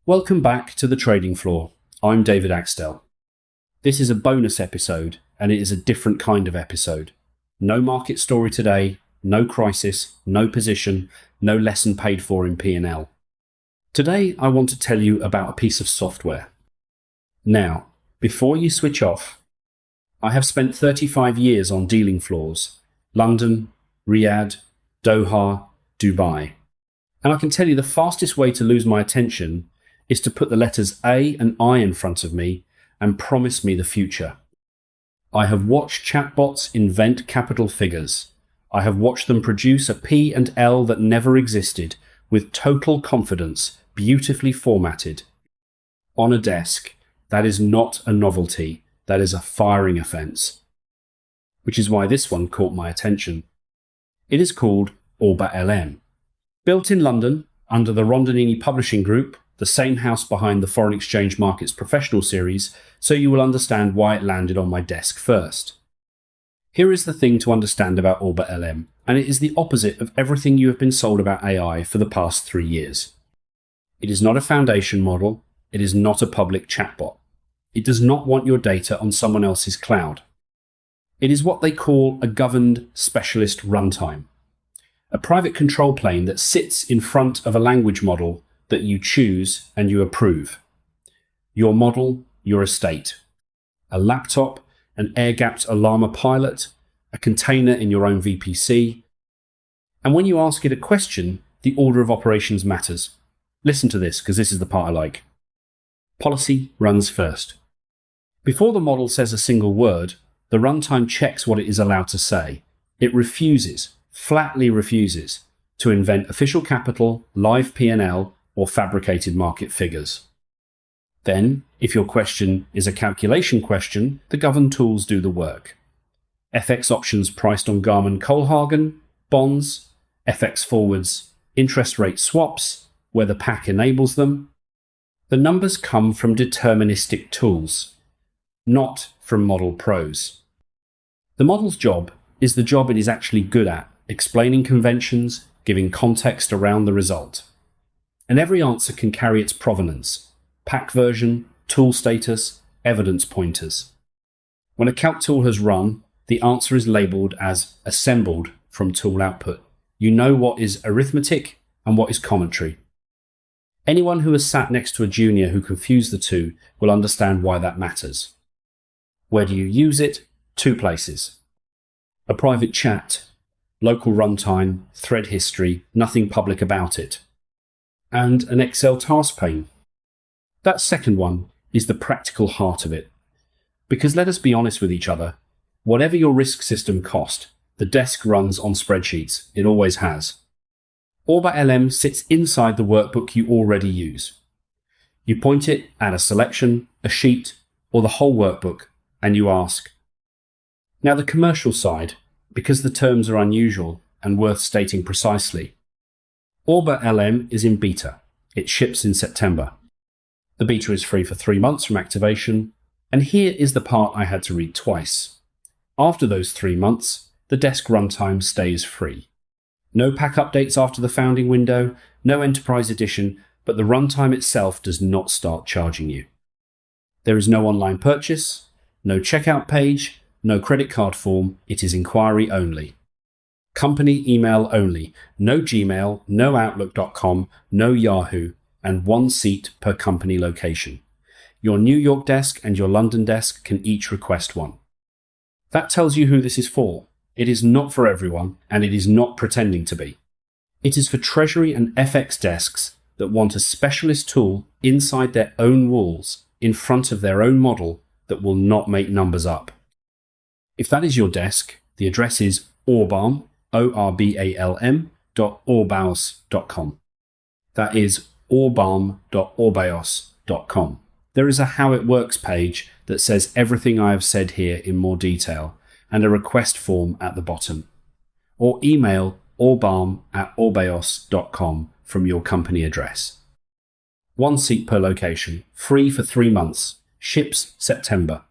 Welcome back to the trading floor. I'm David Axtell. This is a bonus episode, and it is a different kind of episode. No market story today, no crisis, no position, no lesson paid for in P&L. Today I want to tell you about a piece of software. Now, before you switch off, I have spent 35 years on dealing floors: London, Riyadh, Doha, Dubai. And I can tell you the fastest way to lose my attention is to put the letters A and I in front of me and promise me the future. I have watched chatbots invent capital figures. I have watched them produce a P and L that never existed, with total confidence, beautifully formatted. On a desk, that is not a novelty, that is a firing offence. Which is why this one caught my attention. It is called OrbaLM. Built in London, under the Rondanini Publishing Group, the same house behind the Foreign Exchange Markets Professional series, so you will understand why it landed on my desk first. Here is the thing to understand about OrbaLM, and it is the opposite of everything you have been sold about AI for the past 3 years. It is not a foundation model, it is not a public chatbot. It does not want your data on someone else's cloud. It is what they call a governed specialist runtime, a private control plane that sits in front of a language model that you choose and you approve. Your model, your estate. A laptop, an air-gapped Llama pilot, a container in your own VPC. And when you ask it a question, the order of operations matters. Listen to this, because this is the part I like. Policy runs first. Before the model says a single word, the runtime checks what it is allowed to say. It refuses, flatly refuses, to invent official capital, live P&L, or fabricated market figures. Then, if your question is a calculation question, the governed tools do the work. FX options priced on Garman Kohlhagen, bonds, FX forwards, interest rate swaps, where the pack enables them. The numbers come from deterministic tools, not from model prose. The model's job is the job it is actually good at, explaining conventions, giving context around the result. And every answer can carry its provenance, pack version, tool status, evidence pointers. When a calc tool has run, the answer is labelled as assembled from tool output. You know what is arithmetic and what is commentary. Anyone who has sat next to a junior who confused the two will understand why that matters. Where do you use it? 2 places. A private chat, local runtime, thread history, nothing public about it. And an Excel task pane. That second one is the practical heart of it. Because let us be honest with each other, whatever your risk system cost, the desk runs on spreadsheets. It always has. OrbaLM sits inside the workbook you already use. You point it at a selection, a sheet, or the whole workbook, and you ask. Now the commercial side, because the terms are unusual and worth stating precisely. OrbaLM is in beta. It ships in September. The beta is free for 3 months from activation, and here is the part I had to read twice. After those 3 months, the desk runtime stays free. No pack updates after the founding window, no enterprise edition, but the runtime itself does not start charging you. There is no online purchase, no checkout page, no credit card form, it is inquiry only. Company email only, no Gmail, no Outlook.com, no Yahoo, and 1 seat per company location. Your New York desk and your London desk can each request one. That tells you who this is for. It is not for everyone, and it is not pretending to be. It is for Treasury and FX desks that want a specialist tool inside their own walls, in front of their own model, that will not make numbers up. If that is your desk, the address is OrbaLM, OrbaLM.orbaos.com. That is orbalm.orbaos.com. There is a How It Works page that says everything I have said here in more detail, and a request form at the bottom. Or email orbalm@orbaos.com from your company address. 1 seat per location, free for 3 months, ships September.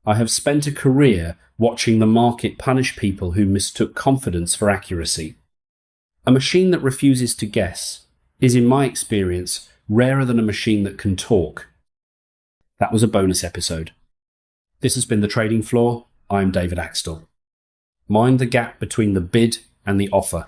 I have spent a career watching the market punish people who mistook confidence for accuracy. A machine that refuses to guess is, in my experience, Rarer than a machine that can talk. That was a bonus episode. This has been The Trading Floor. I'm David Axtell. Mind the gap between the bid and the offer.